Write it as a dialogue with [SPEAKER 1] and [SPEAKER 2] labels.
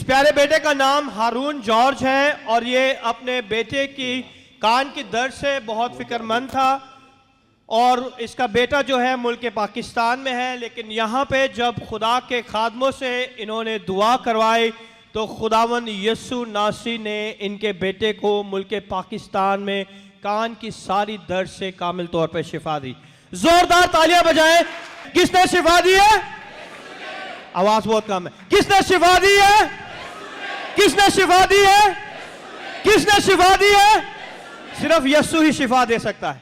[SPEAKER 1] इस प्यारे बेटे का नाम हारून जॉर्ज है और ये अपने बेटे की कान की दर्द से बहुत फिक्रमंद था। और इसका बेटा जो है मुल्क पाकिस्तान में है, लेकिन यहाँ पे जब खुदा के खादमों से इन्होंने दुआ करवाई तो खुदावन यसु नासी ने इनके बेटे को मुल्क पाकिस्तान में कान की सारी दर्द से कामिल तौर पे शिफा दी। जोरदार तालियां बजाएं। किसने शिफा दी है? आवाज बहुत कम है। किसने शिफा दी है? किसने शिफा दी है? किसने शिफा दी है? सिर्फ यसु ही शिफा दे सकता है।